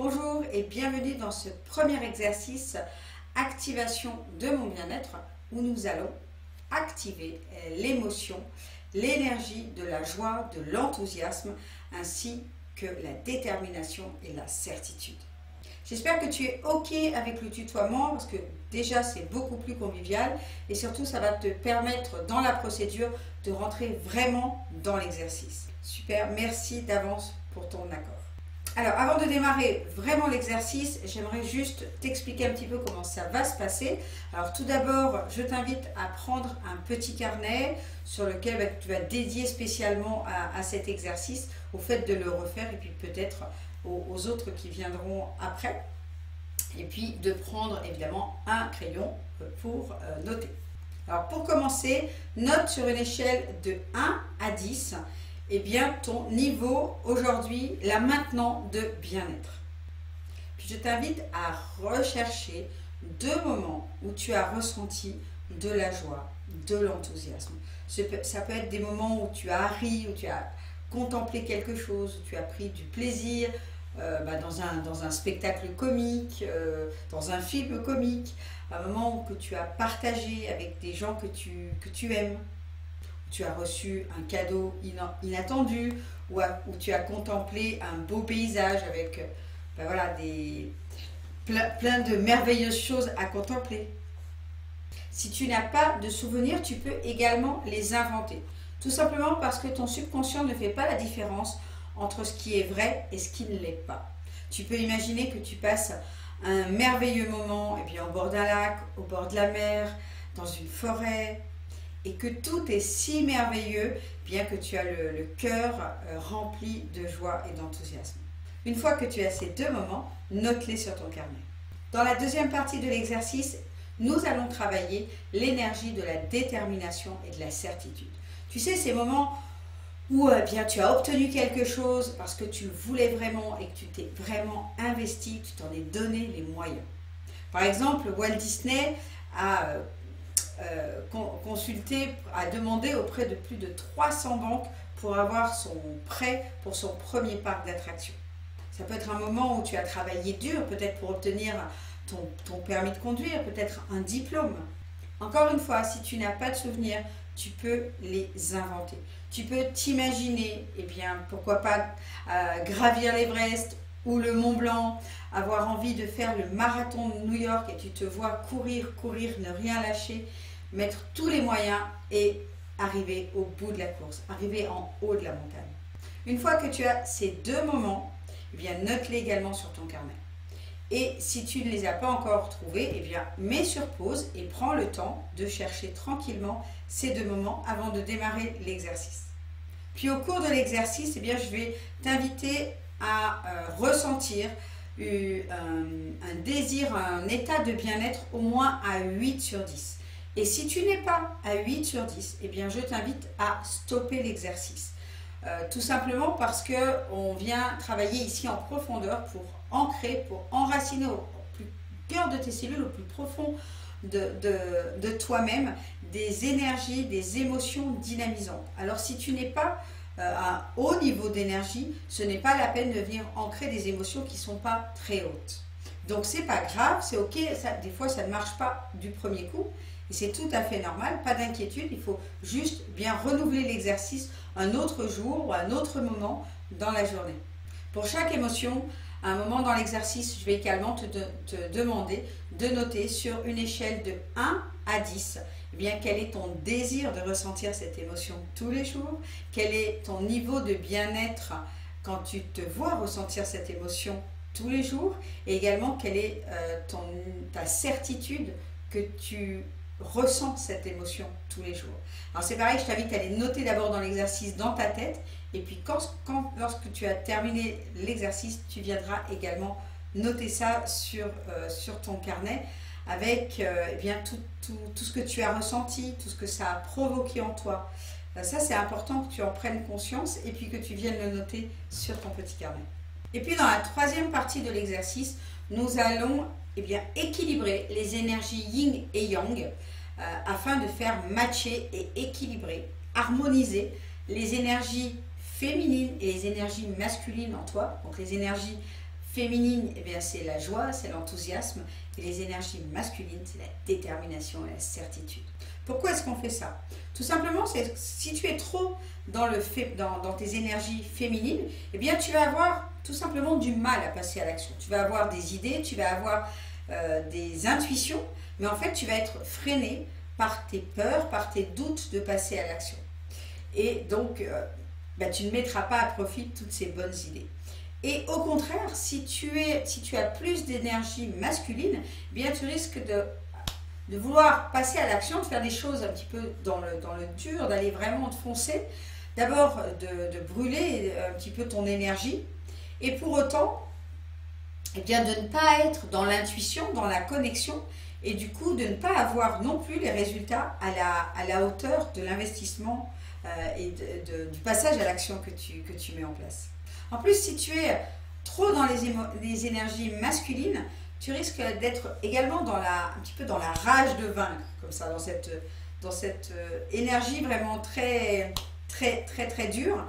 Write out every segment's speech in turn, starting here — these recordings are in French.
Bonjour et bienvenue dans ce premier exercice activation de mon bien-être où nous allons activer l'émotion, l'énergie de la joie, de l'enthousiasme ainsi que la détermination et la certitude. J'espère que tu es OK avec le tutoiement parce que déjà c'est beaucoup plus convivial et surtout ça va te permettre dans la procédure de rentrer vraiment dans l'exercice. Super, merci d'avance pour ton accord. Alors avant de démarrer vraiment l'exercice, j'aimerais juste t'expliquer un petit peu comment ça va se passer. Alors tout d'abord, je t'invite à prendre un petit carnet sur lequel tu vas dédier spécialement à cet exercice, au fait de le refaire et puis peut-être aux autres qui viendront après. Et puis de prendre évidemment un crayon pour noter. Alors pour commencer, note sur une échelle de 1 à 10 eh bien, ton niveau aujourd'hui, là maintenant, de bien-être. Puis je t'invite à rechercher 2 moments où tu as ressenti de la joie, de l'enthousiasme. Ça peut être des moments où tu as ri, où tu as contemplé quelque chose, où tu as pris du plaisir dans un spectacle comique, dans un film comique, un moment où tu as partagé avec des gens que tu aimes. Tu as reçu un cadeau inattendu ou tu as contemplé un beau paysage avec plein de merveilleuses choses à contempler. Si tu n'as pas de souvenirs, tu peux également les inventer. Tout simplement parce que ton subconscient ne fait pas la différence entre ce qui est vrai et ce qui ne l'est pas. Tu peux imaginer que tu passes un merveilleux moment au bord d'un lac, au bord de la mer, dans une forêt, et que tout est si merveilleux, bien que tu as le cœur rempli de joie et d'enthousiasme. Une fois que tu as ces 2 moments, note-les sur ton carnet. Dans la deuxième partie de l'exercice, nous allons travailler l'énergie de la détermination et de la certitude. Tu sais, ces moments où tu as obtenu quelque chose parce que tu le voulais vraiment et que tu t'es vraiment investi, tu t'en es donné les moyens. Par exemple, Walt Disney a demandé auprès de plus de 300 banques pour avoir son prêt pour son premier parc d'attractions. Ça peut être un moment où tu as travaillé dur, peut-être pour obtenir ton permis de conduire, peut-être un diplôme. Encore une fois, si tu n'as pas de souvenirs, tu peux les inventer. Tu peux t'imaginer, pourquoi pas gravir l'Everest ou le Mont Blanc, avoir envie de faire le marathon de New York et tu te vois courir, ne rien lâcher, mettre tous les moyens et arriver au bout de la course, arriver en haut de la montagne. Une fois que tu as ces 2 moments, note-les également sur ton carnet. Et si tu ne les as pas encore trouvés, mets sur pause et prends le temps de chercher tranquillement ces 2 moments avant de démarrer l'exercice. Puis au cours de l'exercice, je vais t'inviter à ressentir un désir, un état de bien-être au moins à 8 sur 10. Et si tu n'es pas à 8 sur 10, je t'invite à stopper l'exercice. Tout simplement parce qu'on vient travailler ici en profondeur pour ancrer, pour enraciner au plus cœur de tes cellules, au plus profond de toi-même, des énergies, des émotions dynamisantes. Alors si tu n'es pas à un haut niveau d'énergie, ce n'est pas la peine de venir ancrer des émotions qui ne sont pas très hautes. Donc c'est pas grave, c'est ok, des fois ça ne marche pas du premier coup, et c'est tout à fait normal, pas d'inquiétude, il faut juste bien renouveler l'exercice un autre jour ou un autre moment dans la journée. Pour chaque émotion, à un moment dans l'exercice, je vais également te demander de noter sur une échelle de 1 à 10, quel est ton désir de ressentir cette émotion tous les jours, quel est ton niveau de bien-être quand tu te vois ressentir cette émotion tous les jours, et également quelle est ta certitude que tu ressens cette émotion tous les jours. Alors c'est pareil, je t'invite à les noter d'abord dans l'exercice dans ta tête, et puis lorsque tu as terminé l'exercice, tu viendras également noter ça sur ton carnet avec tout ce que tu as ressenti, tout ce que ça a provoqué en toi. Ça c'est important que tu en prennes conscience et puis que tu viennes le noter sur ton petit carnet. Et puis dans la 3e partie de l'exercice, nous allons équilibrer les énergies yin et yang afin de faire matcher et équilibrer, harmoniser les énergies féminines et les énergies masculines en toi, donc les énergies féminines, eh bien, c'est la joie, c'est l'enthousiasme. Et les énergies masculines, c'est la détermination et la certitude. Pourquoi est-ce qu'on fait ça? Tout simplement, c'est si tu es trop dans tes énergies féminines, eh bien, tu vas avoir tout simplement du mal à passer à l'action. Tu vas avoir des idées, tu vas avoir des intuitions, mais en fait, tu vas être freiné par tes peurs, par tes doutes de passer à l'action. Et donc, tu ne mettras pas à profit toutes ces bonnes idées. Et au contraire, si tu as plus d'énergie masculine, eh bien tu risques de vouloir passer à l'action, de faire des choses un petit peu dans le dur, d'aller vraiment te foncer. D'abord, de brûler un petit peu ton énergie. Et pour autant, eh bien, de ne pas être dans l'intuition, dans la connexion, et du coup, de ne pas avoir non plus les résultats à la hauteur de l'investissement et du passage à l'action que tu mets en place. En plus, si tu es trop dans les énergies masculines, tu risques d'être également un petit peu dans la rage de vaincre, comme ça, dans cette énergie vraiment très, très, très, très dure.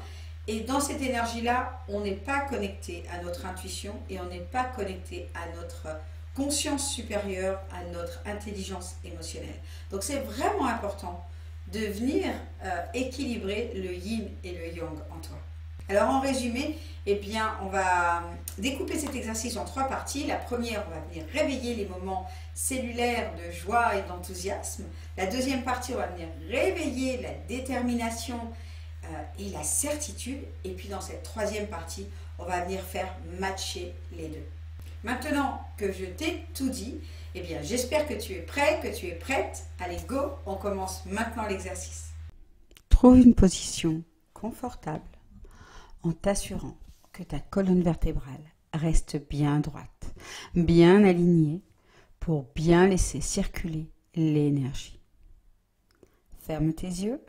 Et dans cette énergie-là, on n'est pas connecté à notre intuition et on n'est pas connecté à notre conscience supérieure, à notre intelligence émotionnelle. Donc c'est vraiment important de venir équilibrer le yin et le yang en toi. Alors en résumé, eh bien, on va découper cet exercice en 3 parties. La première, on va venir réveiller les moments cellulaires de joie et d'enthousiasme. La deuxième partie, on va venir réveiller la détermination et la certitude. Et puis dans cette troisième partie, on va venir faire matcher les deux. Maintenant que je t'ai tout dit, eh bien, j'espère que tu es prêt, que tu es prête. Allez, go, on commence maintenant l'exercice. Trouve une position confortable en t'assurant que ta colonne vertébrale reste bien droite, bien alignée pour bien laisser circuler l'énergie. Ferme tes yeux.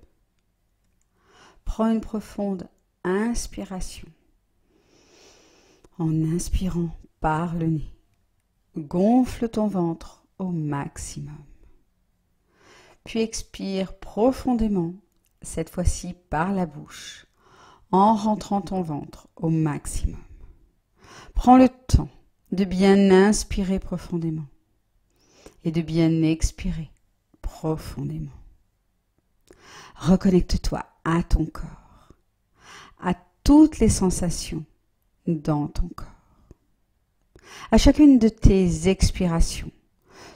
Prends une profonde inspiration. En inspirant par le nez, gonfle ton ventre au maximum. Puis expire profondément, cette fois-ci par la bouche, en rentrant ton ventre au maximum. Prends le temps de bien inspirer profondément et de bien expirer profondément. Reconnecte-toi à ton corps, à toutes les sensations dans ton corps. À chacune de tes expirations,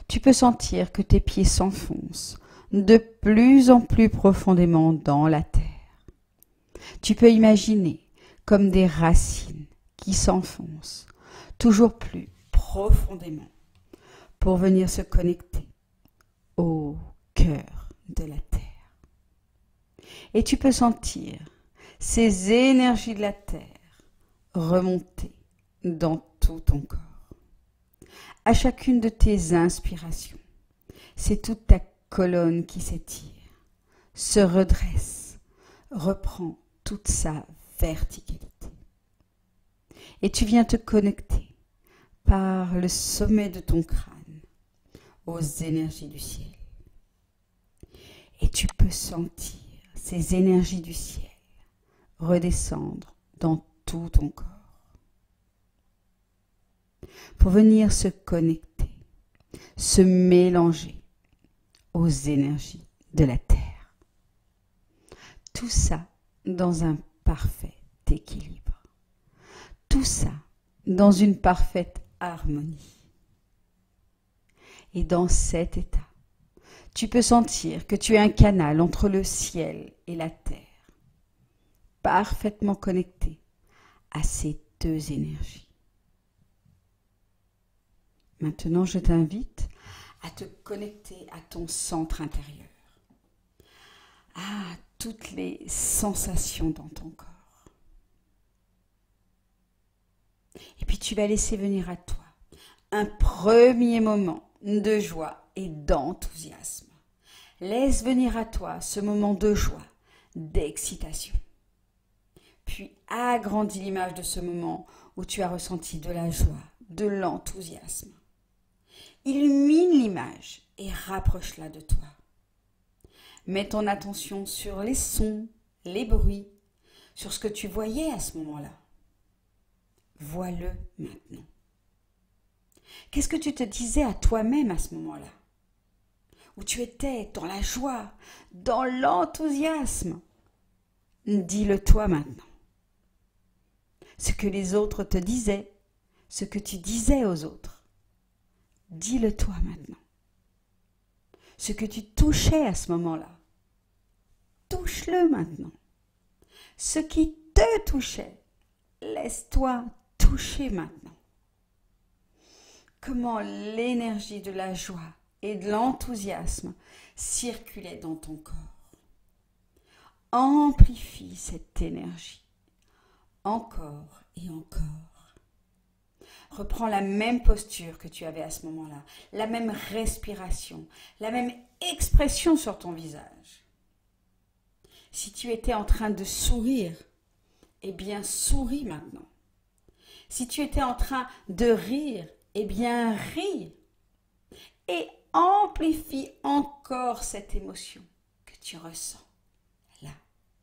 tu peux sentir que tes pieds s'enfoncent de plus en plus profondément dans la terre. Tu peux imaginer comme des racines qui s'enfoncent toujours plus profondément pour venir se connecter au cœur de la terre. Et tu peux sentir ces énergies de la terre remonter dans tout ton corps. À chacune de tes inspirations, c'est toute ta colonne qui s'étire, se redresse, reprend toute sa verticalité. Et tu viens te connecter par le sommet de ton crâne aux énergies du ciel. Et tu peux sentir ces énergies du ciel redescendre dans tout ton corps pour venir se connecter, se mélanger aux énergies de la terre. Tout ça dans un parfait équilibre. Tout ça dans une parfaite harmonie. Et dans cet état, tu peux sentir que tu es un canal entre le ciel et la terre, parfaitement connecté à ces deux énergies. Maintenant, je t'invite à te connecter à ton centre intérieur, à toutes les sensations dans ton corps. Et puis tu vas laisser venir à toi un premier moment de joie et d'enthousiasme. Laisse venir à toi ce moment de joie, d'excitation. Puis agrandis l'image de ce moment où tu as ressenti de la joie, de l'enthousiasme. Illumine l'image et rapproche-la de toi. Mets ton attention sur les sons, les bruits, sur ce que tu voyais à ce moment-là. Vois-le maintenant. Qu'est-ce que tu te disais à toi-même à ce moment-là? Où tu étais dans la joie, dans l'enthousiasme. Dis-le toi maintenant. Ce que les autres te disaient, ce que tu disais aux autres. Dis-le toi maintenant. Ce que tu touchais à ce moment-là. Touche-le maintenant. Ce qui te touchait, laisse-toi toucher maintenant. Comment l'énergie de la joie et de l'enthousiasme circulait dans ton corps. Amplifie cette énergie. Encore et encore. Reprends la même posture que tu avais à ce moment-là, la même respiration, la même expression sur ton visage. Si tu étais en train de sourire, eh bien souris maintenant. Si tu étais en train de rire, eh bien ris. Et amplifie encore cette émotion que tu ressens là,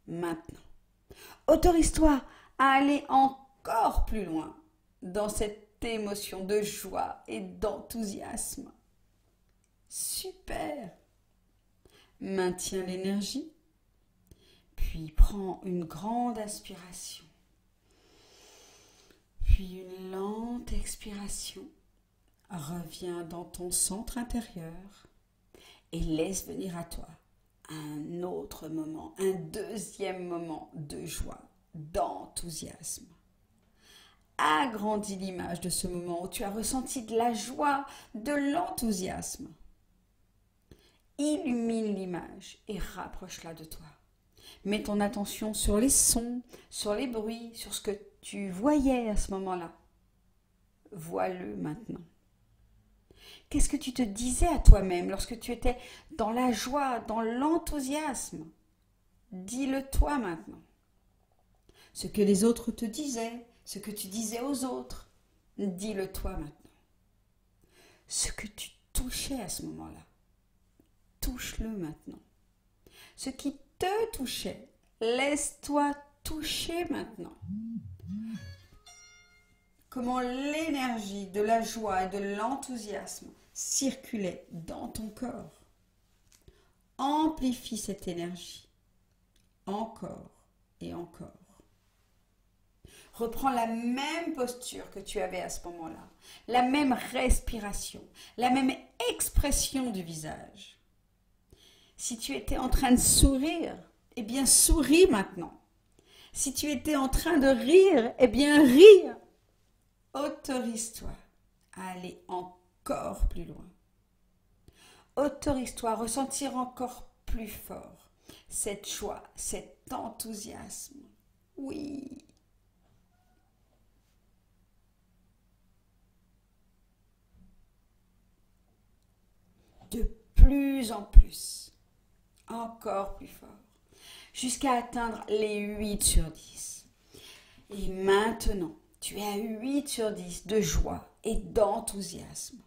maintenant. Autorise-toi à aller encore plus loin dans cette émotion de joie et d'enthousiasme. Super! Maintiens l'énergie, puis prends une grande inspiration, puis une lente expiration. Reviens dans ton centre intérieur et laisse venir à toi un autre moment, un deuxième moment de joie, d'enthousiasme. Agrandis l'image de ce moment où tu as ressenti de la joie, de l'enthousiasme. Illumine l'image et rapproche-la de toi. Mets ton attention sur les sons, sur les bruits, sur ce que tu voyais à ce moment-là. Vois-le maintenant. Qu'est-ce que tu te disais à toi-même lorsque tu étais dans la joie, dans l'enthousiasme? Dis-le toi maintenant. Ce que les autres te disaient, ce que tu disais aux autres, dis-le toi maintenant. Ce que tu touchais à ce moment-là, touche-le maintenant. Ce qui te touchait, laisse-toi toucher maintenant. Comment l'énergie de la joie et de l'enthousiasme circulait dans ton corps. Amplifie cette énergie. Encore et encore. Reprends la même posture que tu avais à ce moment-là. La même respiration. La même expression du visage. Si tu étais en train de sourire, eh bien souris maintenant. Si tu étais en train de rire, eh bien ris. Autorise-toi à aller encore plus loin. Autorise-toi à ressentir encore plus fort cette joie, cet enthousiasme. Oui. De plus en plus, encore plus fort, jusqu'à atteindre les 8 sur 10. Et maintenant, tu es à 8 sur 10 de joie et d'enthousiasme.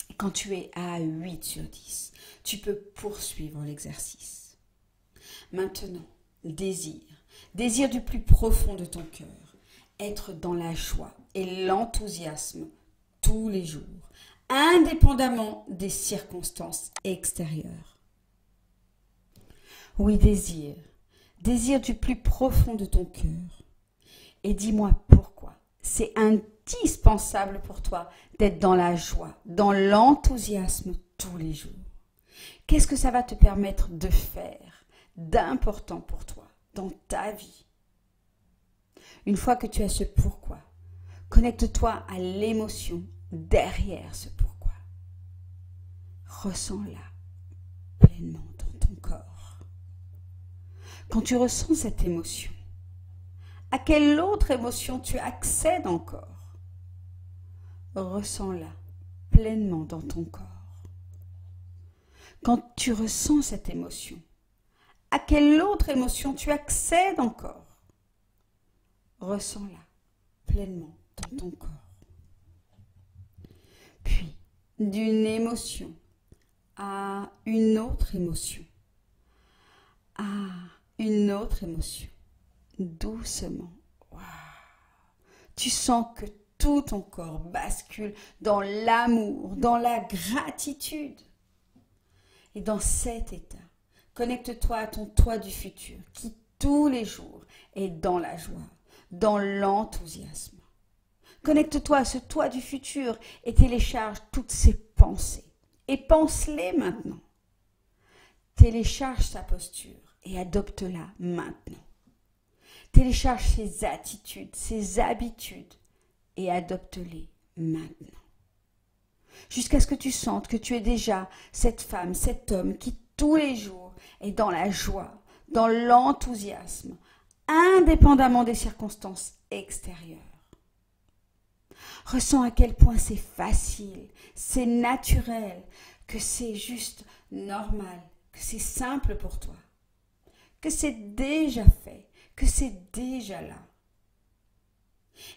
Et quand tu es à 8 sur 10, tu peux poursuivre l'exercice. Maintenant, désir du plus profond de ton cœur, être dans la joie et l'enthousiasme tous les jours, indépendamment des circonstances extérieures. Oui, désir du plus profond de ton cœur. Et dis-moi pourquoi. C'est indispensable pour toi d'être dans la joie, dans l'enthousiasme tous les jours. Qu'est-ce que ça va te permettre de faire d'important pour toi dans ta vie? Une fois que tu as ce pourquoi, connecte-toi à l'émotion derrière ce pourquoi. Ressens-la pleinement dans ton corps. Quand tu ressens cette émotion, à quelle autre émotion tu accèdes encore? Ressens-la pleinement dans ton corps. Quand tu ressens cette émotion, à quelle autre émotion tu accèdes encore? Ressens-la pleinement dans ton corps. Puis, d'une émotion à une autre émotion, à une autre émotion. Doucement, wow. Tu sens que tout ton corps bascule dans l'amour, dans la gratitude. Et dans cet état, connecte-toi à ton toi du futur qui tous les jours est dans la joie, dans l'enthousiasme. Connecte-toi à ce toi du futur et télécharge toutes ces pensées. Et pense-les maintenant. Télécharge sa posture et adopte-la maintenant. Télécharge ses attitudes, ses habitudes et adopte-les maintenant. Jusqu'à ce que tu sentes que tu es déjà cette femme, cet homme qui tous les jours est dans la joie, dans l'enthousiasme, indépendamment des circonstances extérieures. Ressens à quel point c'est facile, c'est naturel, que c'est juste normal, que c'est simple pour toi, que c'est déjà fait, que c'est déjà là.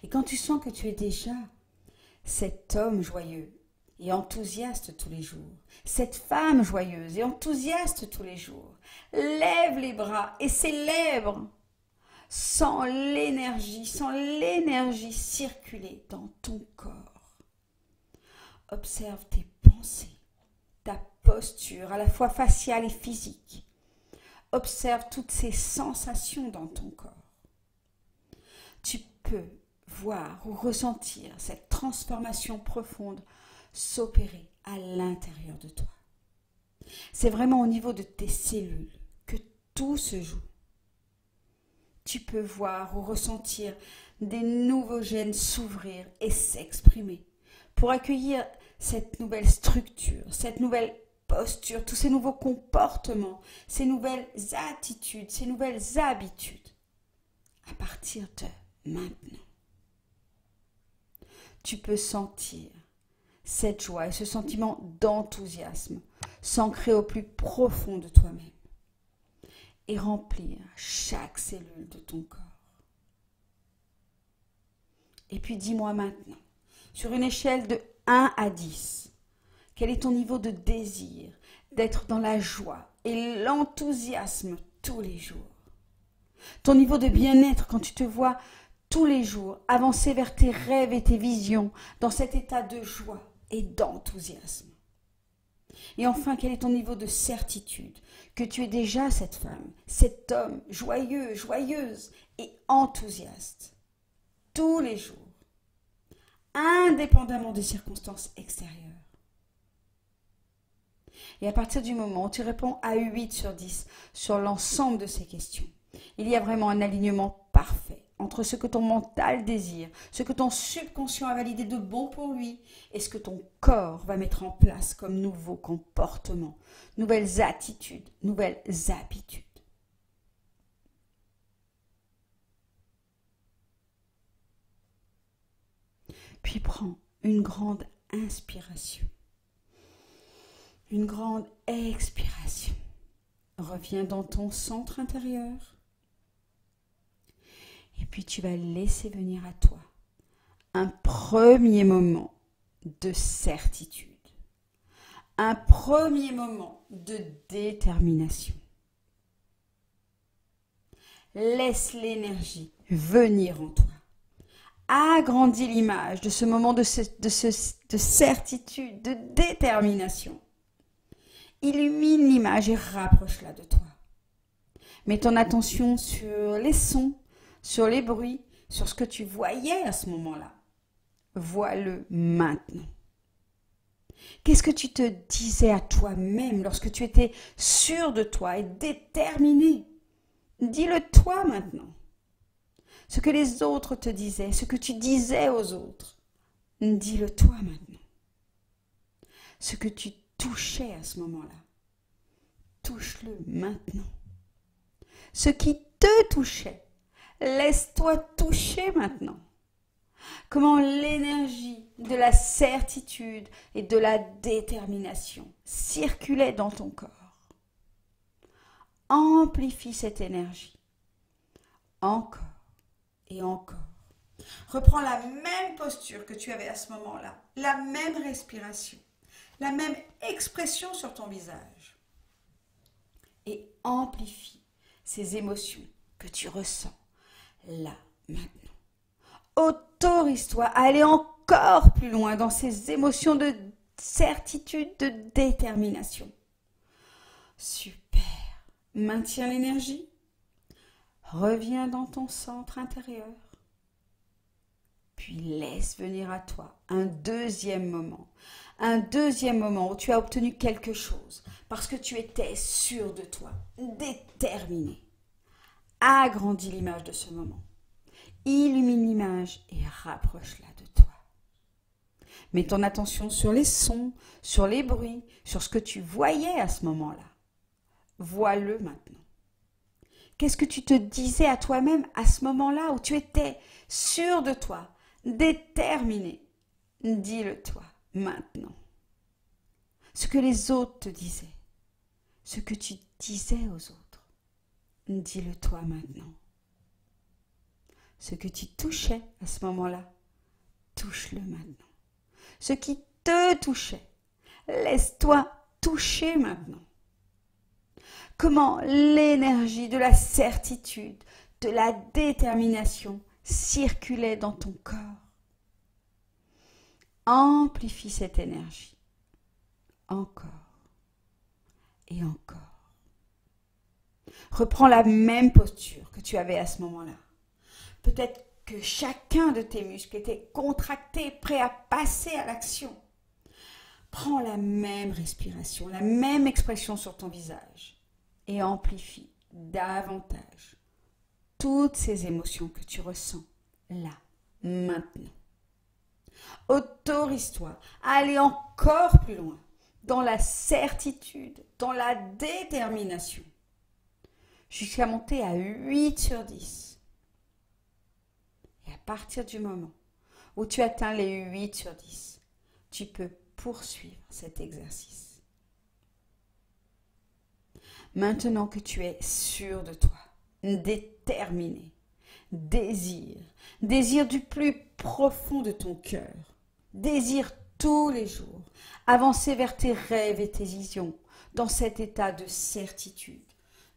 Et quand tu sens que tu es déjà cet homme joyeux et enthousiaste tous les jours, cette femme joyeuse et enthousiaste tous les jours, lève les bras et célèbre. Sens l'énergie circuler dans ton corps. Observe tes pensées, ta posture à la fois faciale et physique. Observe toutes ces sensations dans ton corps. Tu peux voir ou ressentir cette transformation profonde s'opérer à l'intérieur de toi. C'est vraiment au niveau de tes cellules que tout se joue. Tu peux voir ou ressentir des nouveaux gènes s'ouvrir et s'exprimer pour accueillir cette nouvelle structure, cette nouvelle posture, tous ces nouveaux comportements, ces nouvelles attitudes, ces nouvelles habitudes à partir de maintenant. Tu peux sentir cette joie et ce sentiment d'enthousiasme s'ancrer au plus profond de toi-même et remplir chaque cellule de ton corps. Et puis dis-moi maintenant, sur une échelle de 1 à 10, quel est ton niveau de désir d'être dans la joie et l'enthousiasme tous les jours? Ton niveau de bien-être quand tu te vois tous les jours avancer vers tes rêves et tes visions dans cet état de joie et d'enthousiasme. Et enfin, quel est ton niveau de certitude que tu es déjà cette femme, cet homme joyeux, joyeuse et enthousiaste tous les jours, indépendamment des circonstances extérieures. Et à partir du moment où tu réponds à 8 sur 10 sur l'ensemble de ces questions, il y a vraiment un alignement parfait entre ce que ton mental désire, ce que ton subconscient a validé de bon pour lui et ce que ton corps va mettre en place comme nouveaux comportements, nouvelles attitudes, nouvelles habitudes. Puis prends une grande inspiration, une grande expiration. Reviens dans ton centre intérieur. Et puis tu vas laisser venir à toi un premier moment de certitude, un premier moment de détermination. Laisse l'énergie venir en toi. Agrandis l'image de ce moment de certitude, de détermination. Illumine l'image et rapproche-la de toi. Mets ton attention sur les sons, sur les bruits, sur ce que tu voyais à ce moment-là. Vois-le maintenant. Qu'est-ce que tu te disais à toi-même lorsque tu étais sûr de toi et déterminé? Dis-le toi maintenant. Ce que les autres te disaient, ce que tu disais aux autres, dis-le toi maintenant. Ce que tu touchais à ce moment-là, touche-le maintenant. Ce qui te touchait, laisse-toi toucher maintenant. Comment l'énergie de la certitude et de la détermination circulait dans ton corps. Amplifie cette énergie. Encore et encore. Reprends la même posture que tu avais à ce moment-là, la même respiration, la même expression sur ton visage. Et amplifie ces émotions que tu ressens là, maintenant. Autorise-toi à aller encore plus loin dans ces émotions de certitude, de détermination. Super. Maintiens l'énergie. Reviens dans ton centre intérieur. Puis laisse venir à toi un deuxième moment où tu as obtenu quelque chose parce que tu étais sûr de toi, déterminé. Agrandis l'image de ce moment. Illumine l'image et rapproche-la de toi. Mets ton attention sur les sons, sur les bruits, sur ce que tu voyais à ce moment-là. Vois-le maintenant. Qu'est-ce que tu te disais à toi-même à ce moment-là où tu étais sûr de toi, déterminé? Dis-le-toi maintenant. Ce que les autres te disaient, ce que tu disais aux autres, dis-le-toi maintenant. Ce que tu touchais à ce moment-là, touche-le maintenant. Ce qui te touchait, laisse-toi toucher maintenant. Comment l'énergie de la certitude, de la détermination circulait dans ton corps. Amplifie cette énergie. Encore et encore. Reprends la même posture que tu avais à ce moment-là. Peut-être que chacun de tes muscles était contracté, prêt à passer à l'action. Prends la même respiration, la même expression sur ton visage et amplifie davantage toutes ces émotions que tu ressens là, maintenant. Autorise-toi à aller encore plus loin dans la certitude, dans la détermination, jusqu'à monter à 8 sur 10. Et à partir du moment où tu atteins les 8 sur 10, tu peux poursuivre cet exercice. Maintenant que tu es sûr de toi, déterminé, désir du plus profond de ton cœur, désire tous les jours avancer vers tes rêves et tes visions dans cet état de certitude,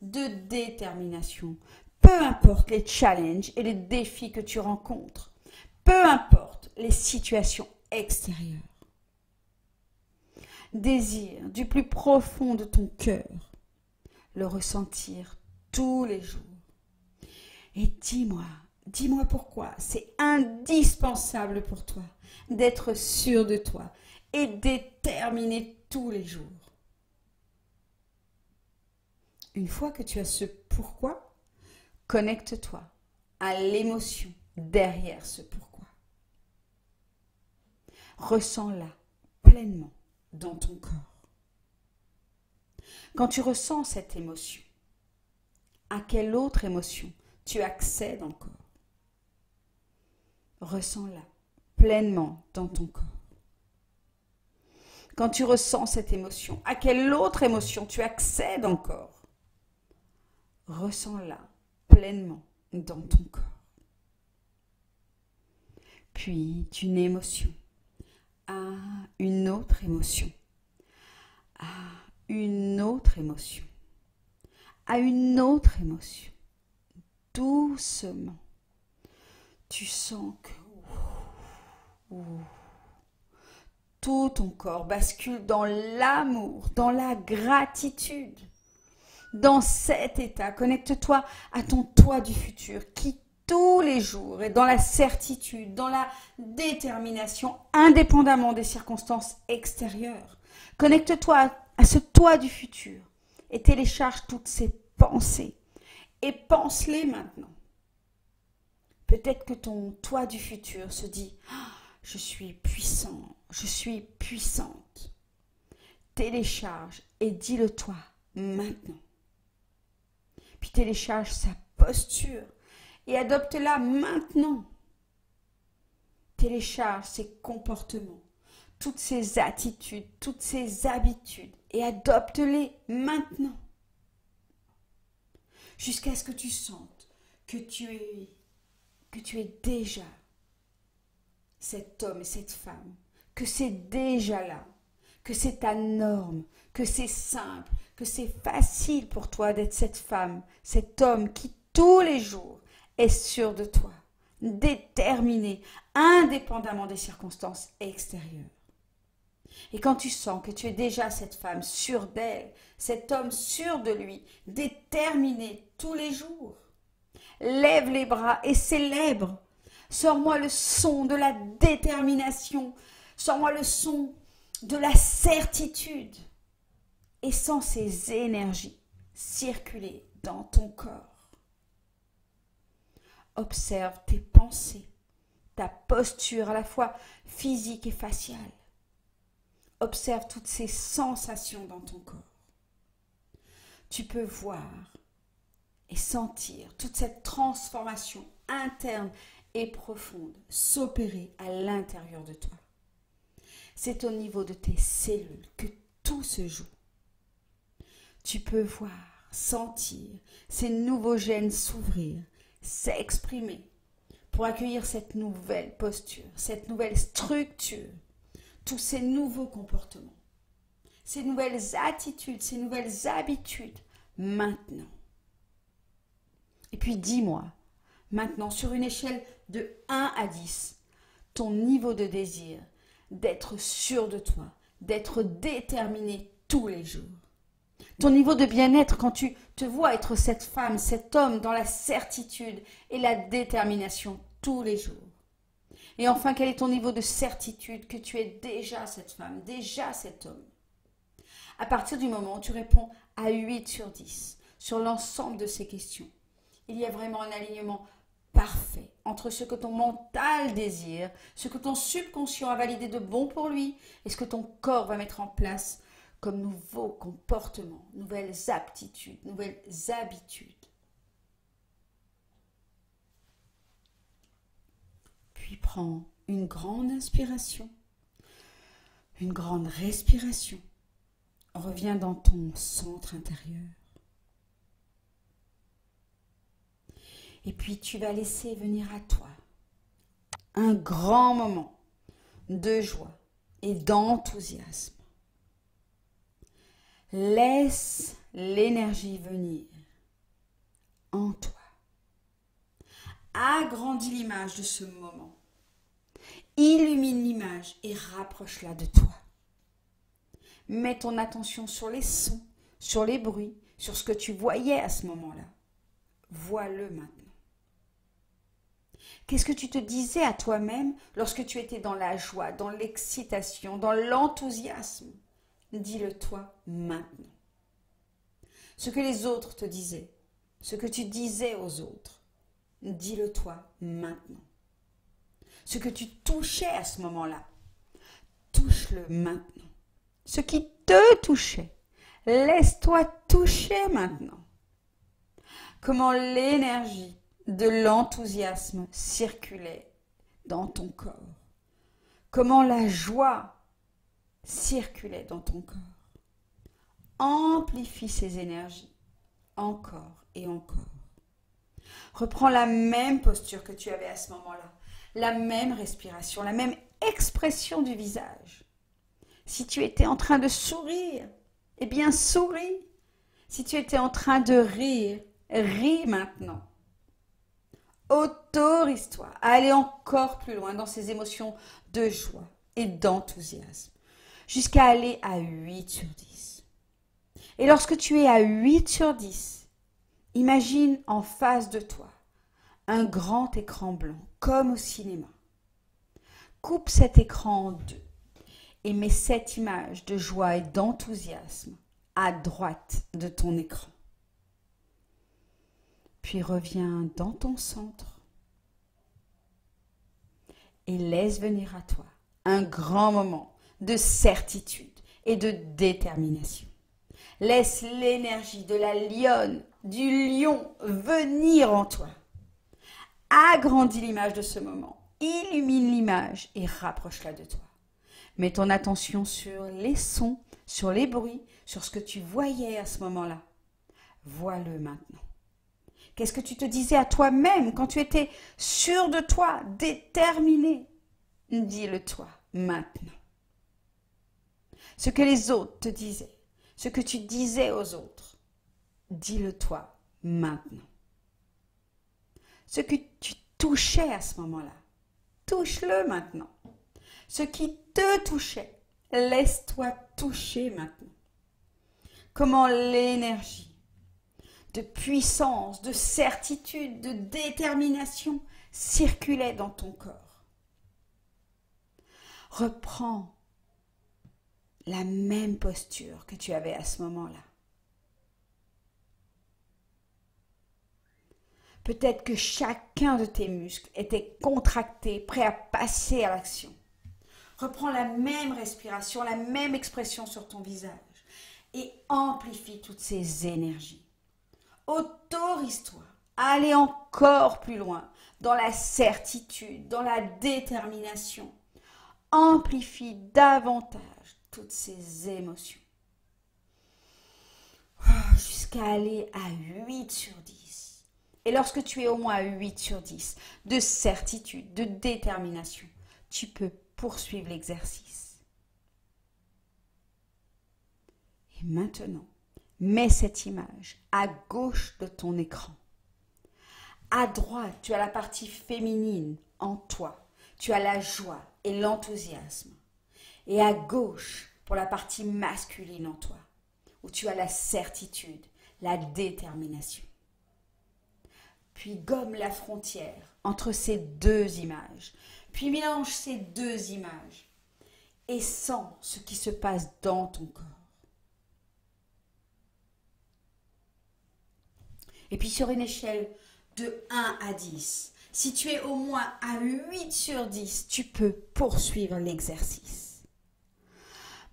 de détermination, peu importe les challenges et les défis que tu rencontres, peu importe les situations extérieures. Désire du plus profond de ton cœur le ressentir tous les jours. Et dis-moi pourquoi c'est indispensable pour toi d'être sûr de toi et déterminé tous les jours. Une fois que tu as ce pourquoi, connecte-toi à l'émotion derrière ce pourquoi. Ressens-la pleinement dans ton corps. Quand tu ressens cette émotion, à quelle autre émotion tu accèdes encore? Ressens-la pleinement dans ton corps. Quand tu ressens cette émotion, à quelle autre émotion tu accèdes encore? Ressens-la pleinement dans ton corps. Puis d'une émotion à une autre émotion, à une autre émotion, à une autre émotion. Doucement, tu sens que tout ton corps bascule dans l'amour, dans la gratitude. Dans cet état, connecte-toi à ton toi du futur qui tous les jours est dans la certitude, dans la détermination, indépendamment des circonstances extérieures. Connecte-toi à ce toi du futur et télécharge toutes ces pensées et pense-les maintenant. Peut-être que ton toi du futur se dit « Je suis puissant, je suis puissante ». Télécharge et dis-le-toi maintenant. Puis télécharge sa posture et adopte-la maintenant. Télécharge ses comportements, toutes ses attitudes, toutes ses habitudes et adopte-les maintenant. Jusqu'à ce que tu sentes que tu es déjà cet homme et cette femme, que c'est déjà là, que c'est ta norme, que c'est simple, que c'est facile pour toi d'être cette femme, cet homme qui tous les jours est sûr de toi, déterminée, indépendamment des circonstances extérieures. Et quand tu sens que tu es déjà cette femme sûre d'elle, cet homme sûr de lui, déterminé tous les jours, lève les bras et célèbre. Sors-moi le son de la détermination, sors-moi le son de la certitude. Et sens ces énergies circuler dans ton corps. Observe tes pensées, ta posture à la fois physique et faciale. Observe toutes ces sensations dans ton corps. Tu peux voir et sentir toute cette transformation interne et profonde s'opérer à l'intérieur de toi. C'est au niveau de tes cellules que tout se joue. Tu peux voir, sentir ces nouveaux gènes s'ouvrir, s'exprimer pour accueillir cette nouvelle posture, cette nouvelle structure, tous ces nouveaux comportements, ces nouvelles attitudes, ces nouvelles habitudes, maintenant. Et puis dis-moi, maintenant, sur une échelle de 1 à 10, ton niveau de désir d'être sûr de toi, d'être déterminé tous les jours. Ton niveau de bien-être quand tu te vois être cette femme, cet homme dans la certitude et la détermination tous les jours. Et enfin, quel est ton niveau de certitude que tu es déjà cette femme, déjà cet homme? À partir du moment où tu réponds à 8 sur 10 sur l'ensemble de ces questions, il y a vraiment un alignement parfait entre ce que ton mental désire, ce que ton subconscient a validé de bon pour lui et ce que ton corps va mettre en place comme nouveaux comportements, nouvelles aptitudes, nouvelles habitudes. Puis prends une grande inspiration, une grande respiration. Reviens dans ton centre intérieur. Et puis tu vas laisser venir à toi un grand moment de joie et d'enthousiasme. Laisse l'énergie venir en toi. Agrandis l'image de ce moment. Illumine l'image et rapproche-la de toi. Mets ton attention sur les sons, sur les bruits, sur ce que tu voyais à ce moment-là. Vois-le maintenant. Qu'est-ce que tu te disais à toi-même lorsque tu étais dans la joie, dans l'excitation, dans l'enthousiasme? Dis-le toi maintenant. Ce que les autres te disaient, ce que tu disais aux autres, dis-le toi maintenant. Ce que tu touchais à ce moment-là, touche-le maintenant. Ce qui te touchait, laisse-toi toucher maintenant. Comment l'énergie de l'enthousiasme circulait dans ton corps. Comment la joie circulait dans ton corps. Amplifie ces énergies encore et encore. Reprends la même posture que tu avais à ce moment-là, la même respiration, la même expression du visage. Si tu étais en train de sourire, eh bien souris. Si tu étais en train de rire, ris maintenant. Autorise-toi à aller encore plus loin dans ces émotions de joie et d'enthousiasme, jusqu'à aller à 8 sur 10. Et lorsque tu es à 8 sur 10, imagine en face de toi un grand écran blanc, comme au cinéma. Coupe cet écran en deux et mets cette image de joie et d'enthousiasme à droite de ton écran. Puis reviens dans ton centre et laisse venir à toi un grand moment de certitude et de détermination. Laisse l'énergie de la lionne, du lion venir en toi. Agrandis l'image de ce moment, illumine l'image et rapproche-la de toi. Mets ton attention sur les sons, sur les bruits, sur ce que tu voyais à ce moment-là. Vois-le maintenant. Qu'est-ce que tu te disais à toi-même quand tu étais sûr de toi, déterminé? Dis-le toi maintenant. Ce que les autres te disaient, ce que tu disais aux autres, dis-le toi maintenant. Ce que tu touchait à ce moment-là. Touche-le maintenant. Ce qui te touchait, laisse-toi toucher maintenant. Comment l'énergie de puissance, de certitude, de détermination circulait dans ton corps. Reprends la même posture que tu avais à ce moment-là. Peut-être que chacun de tes muscles était contracté, prêt à passer à l'action. Reprends la même respiration, la même expression sur ton visage et amplifie toutes ces énergies. Autorise-toi à aller encore plus loin dans la certitude, dans la détermination. Amplifie davantage toutes ces émotions jusqu'à aller à 8 sur 10. Et lorsque tu es au moins à 8 sur 10 de certitude, de détermination, tu peux poursuivre l'exercice. Et maintenant, mets cette image à gauche de ton écran. À droite, tu as la partie féminine en toi. Tu as la joie et l'enthousiasme. Et à gauche, pour la partie masculine en toi, où tu as la certitude, la détermination. Puis gomme la frontière entre ces deux images. Puis mélange ces deux images et sens ce qui se passe dans ton corps. Et puis sur une échelle de 1 à 10, si tu es au moins à 8 sur 10, tu peux poursuivre l'exercice.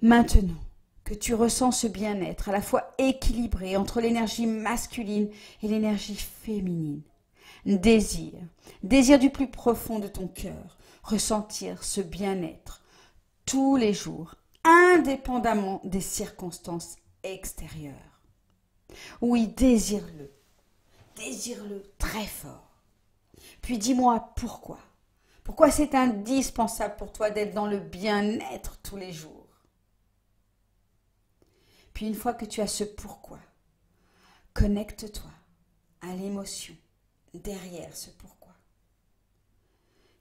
Maintenant que tu ressens ce bien-être à la fois équilibré entre l'énergie masculine et l'énergie féminine, désir du plus profond de ton cœur, ressentir ce bien-être tous les jours, indépendamment des circonstances extérieures. Oui, désire-le très fort. Puis dis-moi pourquoi. Pourquoi c'est indispensable pour toi d'être dans le bien-être tous les jours. Puis une fois que tu as ce pourquoi, connecte-toi à l'émotion derrière ce pourquoi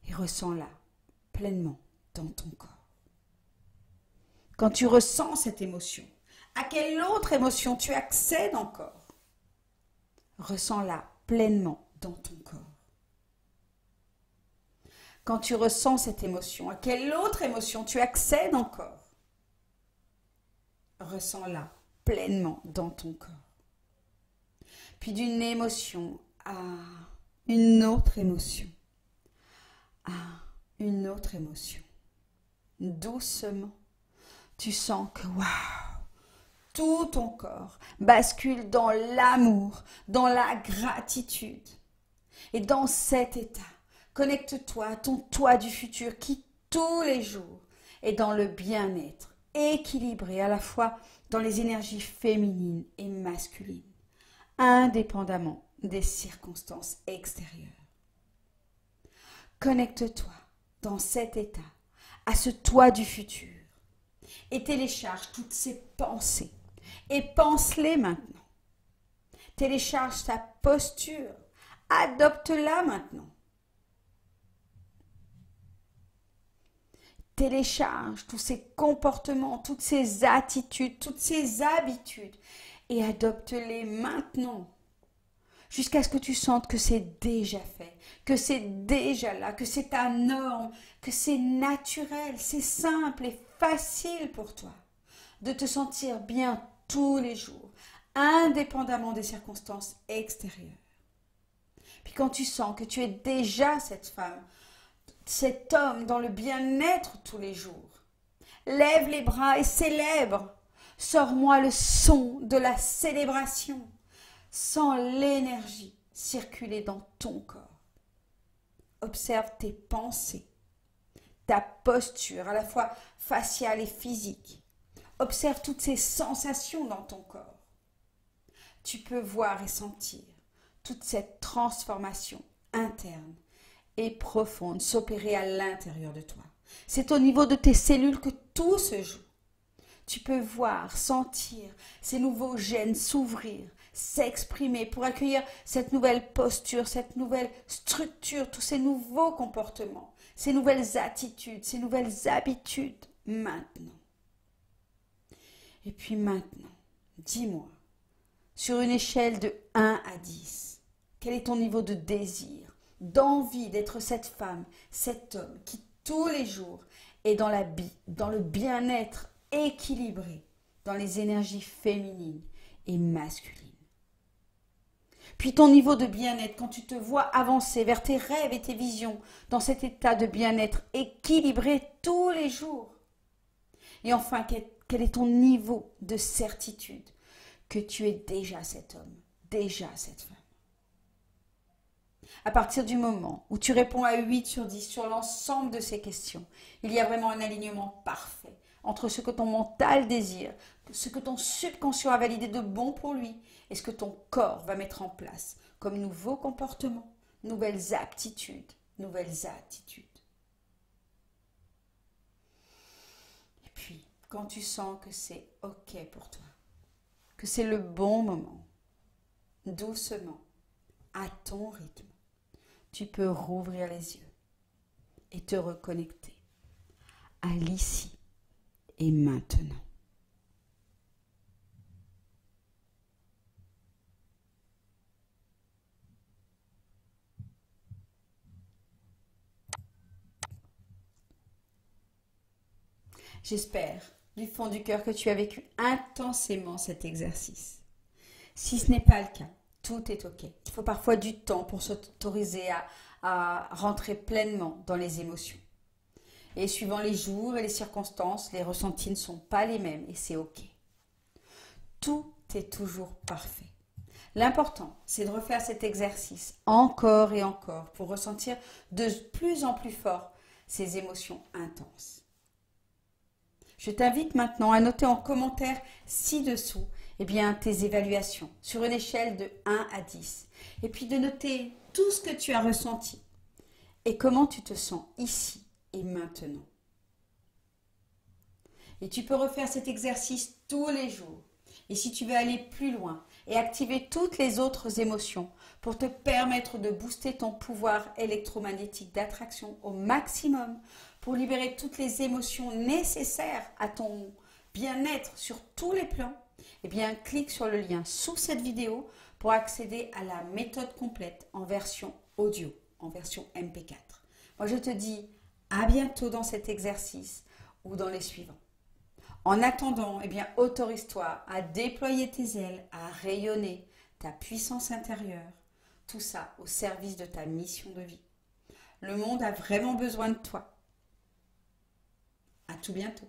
et ressens-la pleinement dans ton corps. Quand tu ressens cette émotion, à quelle autre émotion tu accèdes encore? Ressens-la pleinement dans ton corps. Quand tu ressens cette émotion, à quelle autre émotion tu accèdes encore? Ressens-la pleinement dans ton corps. Puis d'une émotion à une autre émotion, à une autre émotion. Doucement, tu sens que tout ton corps bascule dans l'amour, dans la gratitude. Et dans cet état, connecte-toi à ton toi du futur qui, tous les jours, est dans le bien-être, équilibré à la fois dans les énergies féminines et masculines, indépendamment des circonstances extérieures. Connecte-toi dans cet état à ce toi du futur et télécharge toutes ces pensées et pense-les maintenant. Télécharge ta posture, adopte-la maintenant. Télécharge tous ces comportements, toutes ces attitudes, toutes ces habitudes et adopte-les maintenant. Jusqu'à ce que tu sentes que c'est déjà fait, que c'est déjà là, que c'est ta norme, que c'est naturel, c'est simple et facile pour toi de te sentir bien tous les jours, indépendamment des circonstances extérieures. Puis quand tu sens que tu es déjà cette femme, cet homme dans le bien-être tous les jours, lève les bras et célèbre. Sors-moi le son de la célébration. Sens l'énergie circuler dans ton corps. Observe tes pensées, ta posture à la fois faciale et physique. Observe toutes ces sensations dans ton corps. Tu peux voir et sentir toute cette transformation interne et profonde s'opérer à l'intérieur de toi. C'est au niveau de tes cellules que tout se joue. Tu peux voir, sentir ces nouveaux gènes s'ouvrir, s'exprimer, pour accueillir cette nouvelle posture, cette nouvelle structure, tous ces nouveaux comportements, ces nouvelles attitudes, ces nouvelles habitudes, maintenant. Et puis maintenant, dis-moi, sur une échelle de 1 à 10, quel est ton niveau de désir, d'envie d'être cette femme, cet homme qui tous les jours est dans le bien-être équilibré, dans les énergies féminines et masculines. Puis ton niveau de bien-être, quand tu te vois avancer vers tes rêves et tes visions, dans cet état de bien-être équilibré tous les jours. Et enfin, quel est ton niveau de certitude que tu es déjà cet homme, déjà cette femme. À partir du moment où tu réponds à 8 sur 10 sur l'ensemble de ces questions, il y a vraiment un alignement parfait entre ce que ton mental désire, ce que ton subconscient a validé de bon pour lui et ce que ton corps va mettre en place comme nouveaux comportements, nouvelles aptitudes, nouvelles attitudes. Et puis, quand tu sens que c'est OK pour toi, que c'est le bon moment, doucement, à ton rythme, tu peux rouvrir les yeux et te reconnecter à l'ici et maintenant. J'espère du fond du cœur que tu as vécu intensément cet exercice. Si ce n'est pas le cas, tout est OK. Il faut parfois du temps pour s'autoriser à rentrer pleinement dans les émotions. Et suivant les jours et les circonstances, les ressentis ne sont pas les mêmes et c'est OK. Tout est toujours parfait. L'important, c'est de refaire cet exercice encore et encore pour ressentir de plus en plus fort ces émotions intenses. Je t'invite maintenant à noter en commentaire ci-dessous tes évaluations sur une échelle de 1 à 10 et puis de noter tout ce que tu as ressenti et comment tu te sens ici et maintenant. Et tu peux refaire cet exercice tous les jours. Et si tu veux aller plus loin et activer toutes les autres émotions pour te permettre de booster ton pouvoir électromagnétique d'attraction au maximum, pour libérer toutes les émotions nécessaires à ton bien-être sur tous les plans, clique sur le lien sous cette vidéo pour accéder à la méthode complète en version audio, en version MP4. Moi, je te dis à bientôt dans cet exercice ou dans les suivants. En attendant, autorise-toi à déployer tes ailes, à rayonner ta puissance intérieure, tout ça au service de ta mission de vie. Le monde a vraiment besoin de toi. À tout bientôt.